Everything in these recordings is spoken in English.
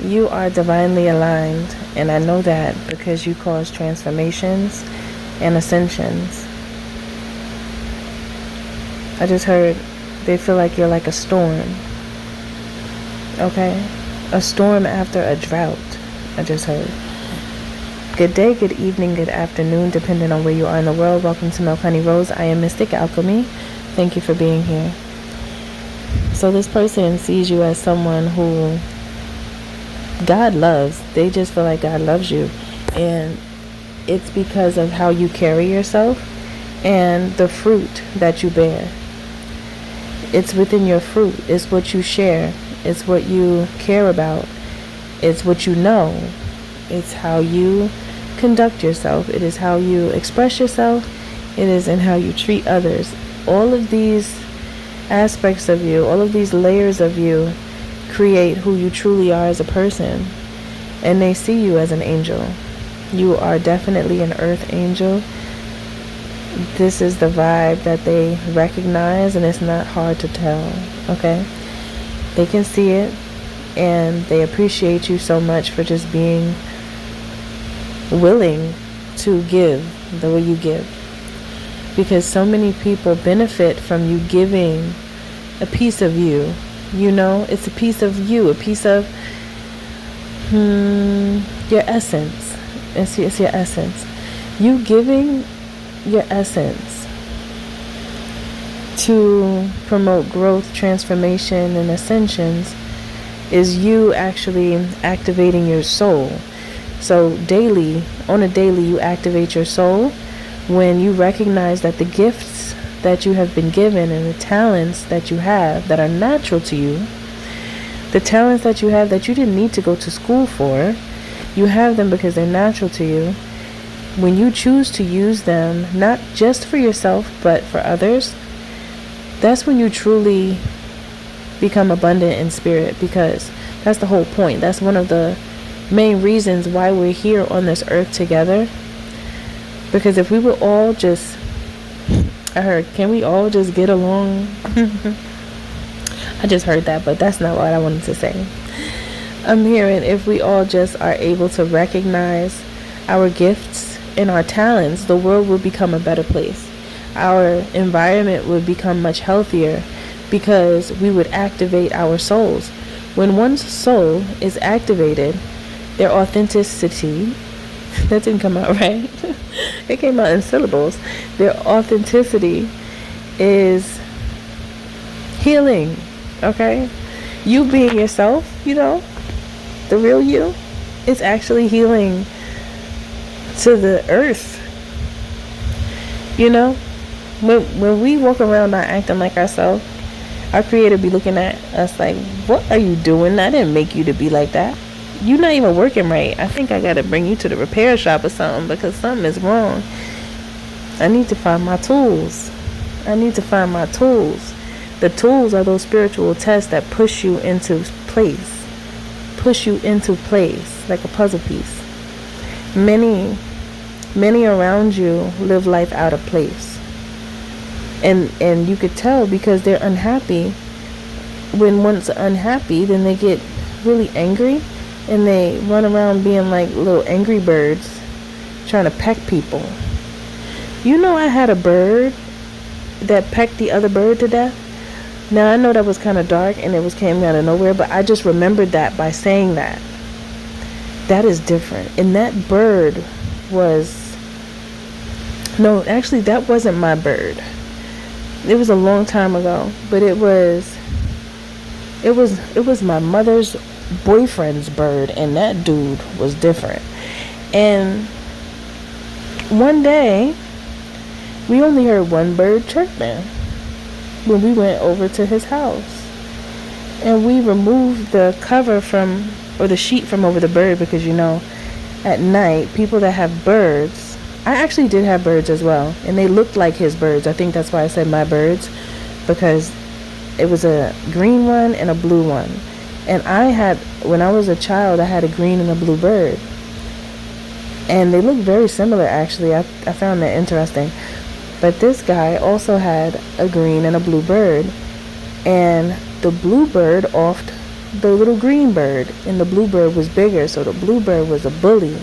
You are divinely aligned, and I know that because you cause transformations and ascensions. I just heard they feel like you're like a storm. Okay? A storm after a drought. I just heard. Good day, good evening, good afternoon, depending on where you are in the world. Welcome to Milk Honey Rose. I am Mystic Alchemy. Thank you for being here. So this person sees you as someone who God loves. They just feel like God loves you. And it's because of how you carry yourself and the fruit that you bear. It's within your fruit. It's what you share. It's what you care about. It's what you know. It's how you conduct yourself. It is how you express yourself. It is in how you treat others. All of these aspects of you, all of these layers of you create who you truly are as a person. And they see you as an angel. You are definitely an earth angel. This is the vibe that they recognize, and it's not hard to tell, okay? They can see it, and they appreciate you so much for just being willing to give the way you give. Because so many people benefit from you giving a piece of you. You know, it's a piece of you, a piece of your essence. It's your essence. You giving your essence to promote growth, transformation, and ascensions is you actually activating your soul. So on a daily, you activate your soul when you recognize that the gifts that you have been given and the talents that you have that are natural to you, the talents that you have that you didn't need to go to school for, you have them because they're natural to you. When you choose to use them, not just for yourself, but for others, that's when you truly become abundant in spirit, because that's the whole point. That's one of the main reasons why we're here on this earth together. Because if we were all just, can we all just get along? I just heard that, but that's not what I wanted to say. I'm hearing if we all just are able to recognize our gifts and our talents, the world would become a better place. Our environment would become much healthier because we would activate our souls. When one's soul is activated, their authenticity, that didn't come out right. It came out in syllables. Their authenticity is healing, okay? You being yourself, the real you, is actually healing to the earth. When we walk around not acting like ourselves, our creator be looking at us like, what are you doing? I didn't make you to be like that. You're not even working right. I think I gotta bring you to the repair shop or something because something is wrong. I need to find my tools. The tools are those spiritual tests that push you into place like a puzzle piece. Many around you live life out of place, and you could tell because they're unhappy. When one's unhappy, then they get really angry and they run around being like little angry birds trying to peck people. I had a bird that pecked the other bird to death. Now I know that was kind of dark and it came out of nowhere, but I just remembered that by saying that. That is different. And that bird that wasn't my bird. It was a long time ago, but it was my mother's boyfriend's bird, and that dude was different. And one day we only heard one bird chirping when we went over to his house, and we removed the cover or the sheet from over the bird because at night people that have birds, I actually did have birds as well, and they looked like his birds. I think that's why I said my birds, because it was a green one and a blue one. And when I was a child, I had a green and a blue bird. And they look very similar, actually. I found that interesting. But this guy also had a green and a blue bird. And the blue bird the little green bird, and the blue bird was bigger, so the blue bird was a bully.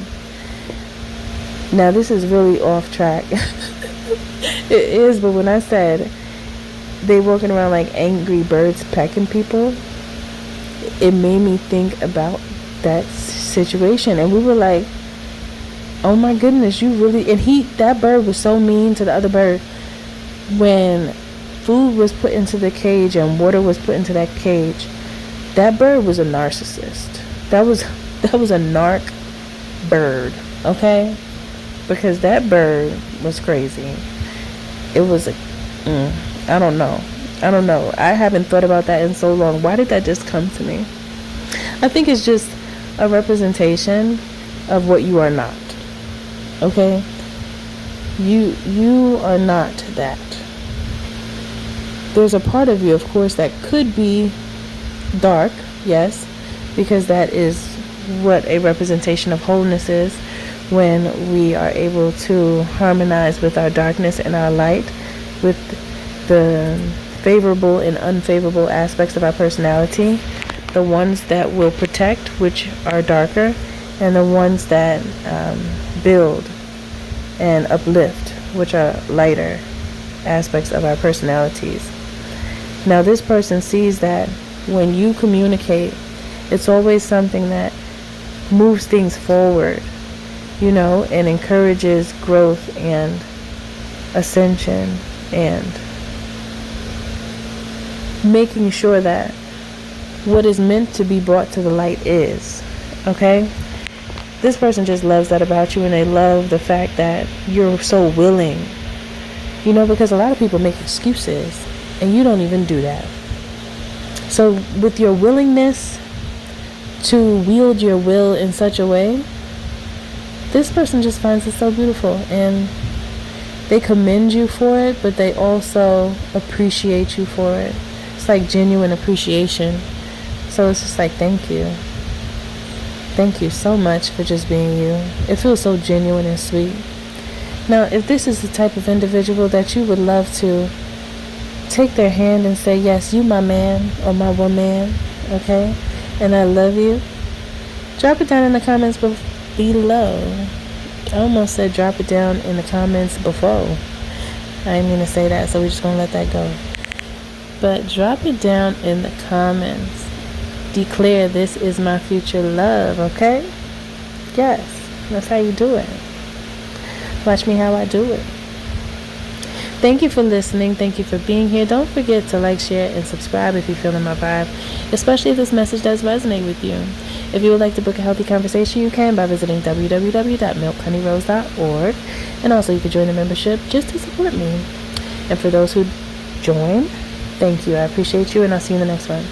Now this is really off track. It is, but when I said they walking around like angry birds pecking people, it made me think about that situation. And we were like, oh my goodness, you really, and that bird was so mean to the other bird. When food was put into the cage and water was put into that cage, that bird was a narcissist. That was a narc bird, okay? Because that bird was crazy. It was I don't know. I haven't thought about that in so long. Why did that just come to me? I think it's just a representation of what you are not. Okay? You are not that. There's a part of you, of course, that could be dark, yes, because that is what a representation of wholeness is, when we are able to harmonize with our darkness and our light, with the favorable and unfavorable aspects of our personality, the ones that will protect, which are darker, and the ones that build and uplift, which are lighter aspects of our personalities. Now this person sees that when you communicate, it's always something that moves things forward, and encourages growth and ascension, and making sure that what is meant to be brought to the light is, okay? This person just loves that about you, and they love the fact that you're so willing, because a lot of people make excuses, and you don't even do that. So with your willingness to wield your will in such a way, this person just finds it so beautiful, and they commend you for it, but they also appreciate you for it. It's like genuine appreciation. So it's just like, thank you. Thank you so much for just being you. It feels so genuine and sweet. Now, if this is the type of individual that you would love to take their hand and say, yes, you my man or my woman, okay? And I love you. Drop it down in the comments below. I almost said drop it down in the comments before. I didn't mean to say that, so we're just going to let that go. But drop it down in the comments. Declare this is my future love, okay? Yes, that's how you do it. Watch me how I do it. Thank you for listening. Thank you for being here. Don't forget to like, share, and subscribe if you're feeling my vibe, especially if this message does resonate with you. If you would like to book a healthy conversation, you can by visiting www.milkhoneyrose.org. And also you can join the membership just to support me. And for those who join, thank you. I appreciate you, and I'll see you in the next one.